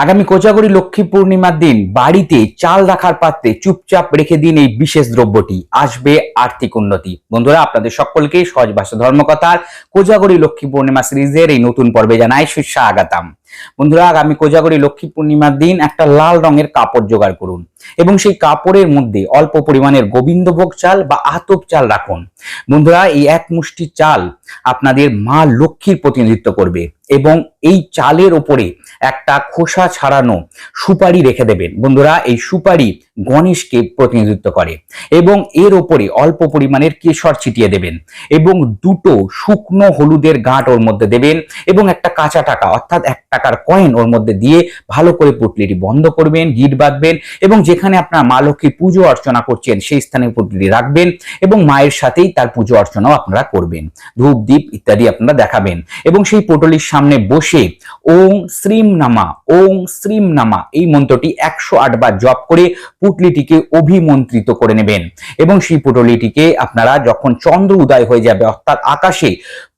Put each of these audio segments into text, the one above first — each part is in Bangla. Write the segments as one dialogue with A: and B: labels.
A: আগামী কোজাগরী লক্ষ্মী পূর্ণিমার দিন বাড়িতে চাল রাখার পাত্রে চুপচাপ রেখে দিন এই বিশেষ দ্রব্যটি, আসবে আর্থিক উন্নতি। বন্ধুরা, আপনাদের সকলকে সহজ ভাষা ধর্মকথার কোজাগরী লক্ষ্মী পূর্ণিমা সিরিজের এই নতুন পর্বে জানাই সুস্বাগতম। বন্ধুরা, আগামী কোজাগরী লক্ষ্মী পূর্ণিমার দিন একটা লাল রঙের কাপড় জোগাড় করুন এবং সেই কাপড়ের মধ্যে অল্প পরিমাণের গোবিন্দভোগ চাল বা আতপ চাল রাখুন। বন্ধুরা, এই এক মুষ্টি চাল আপনাদের মা লক্ষ্মীর প্রতিনিধিত্ব করবে এবং এই চালের ওপরে একটা খোসা ছাড়ানো সুপারি রেখে দেবেন। বন্ধুরা, এই সুপারি গণেশকে প্রতিনিধিত্ব করে এবং এর ওপরে অল্প পরিমাণের কেশর ছিটিয়ে দেবেন এবং দুটো শুকনো হলুদের গাঁট ওর মধ্যে দেবেন এবং একটা কাঁচা টাকা অর্থাৎ 1 টাকার কয়েন ওর মধ্যে দিয়ে ভালো করে পুটলিটি বন্ধ করবেন, গিট বাঁধবেন এবং যেখানে আপনার মা লক্ষ্মীর পুজো অর্চনা করছেন সেই স্থানে পুটলিটি রাখবেন এবং মায়ের সাথেই তার পুজো অর্চনাও আপনারা করবেন। ধূপ দ্বীপ ইত্যাদি আপনারা দেখাবেন এবং সেই পটলির সামনে বসে ওং শ্রীম নামা, ওং শ্রীম নামা এই মন্ত্রটি 108 বার জপ করে পুটলিটিকে অভিমন্ত্রিত করে নেবেন এবং সেই পুটলিটিকে আপনারা যখন চন্দ্র উদয় হয়ে যাবে অর্থাৎ আকাশে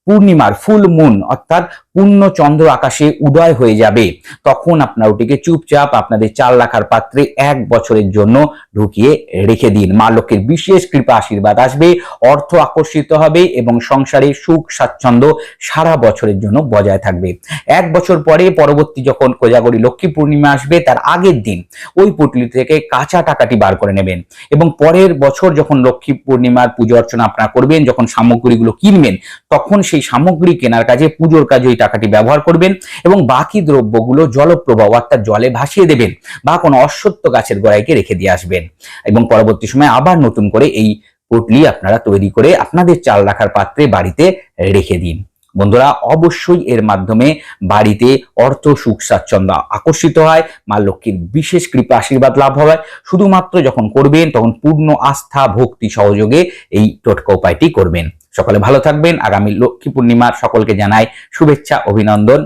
A: পূর্ণিমার ফুল মুন অর্থাৎ পূর্ণ চন্দ্র আকাশে উদয় হয়ে যাবে, তখন আপনারা ওটিকে চুপচাপ আপনাদের চাল রাখার পাত্রে 1 বছরের জন্য ঢুকিয়ে রেখে দিন। মা লক্ষ্মীর বিশেষ কৃপা আশীর্বাদ আসবে, অর্থ আকর্ষিত হবে এবং সংসারে সুখ স্বাচ্ছন্দ্য সারা বছরের জন্য বজায় থাকবে। 1 বছর পরে পরবর্তী যখন কোজাগরী লক্ষ্মী পূর্ণিমা আসবে তার আগের দিন ওই পুটলি থেকে কাঁচা টাকাটি বার করে নেবেন এবং পরের বছর যখন লক্ষ্মী পূর্ণিমার পুজো অর্চনা আপনারা করবেন, যখন সামগ্রীগুলো কিনবেন তখন সেই সামগ্রী কেনার কাজে পুজোর কাজে ওই টাকাটি ব্যবহার করবেন এবং বাকি দ্রব্যগুলো জলপ্রবাহ অর্থাৎ জলে ভাসিয়ে দেবেন বা কোনো অশ্বত্থ গাছের গোড়ায় রেখে দিয়ে আসবেন এবং পরবর্তী সময় আবার নতুন করে এই পুটলি আপনারা তৈরি করে আপনাদের চাল রাখার পাত্রে বাড়িতে রেখে দিন। বন্ধুরা, অবশ্যই এর মাধ্যমে বাড়িতে অর্থ সুখ স্বাচ্ছন্দ্য আকর্ষিত হয়, মা লক্ষ্মীর বিশেষ কৃপা আশীর্বাদ লাভ হয়। শুধুমাত্র যখন করবেন তখন পূর্ণ আস্থা ভক্তি সহযোগে এই টোটকা উপায়টি করবেন। সকলে ভালো থাকবেন। আগামী লক্ষ্মী পূর্ণিমার সকলকে জানাই শুভেচ্ছা, অভিনন্দন।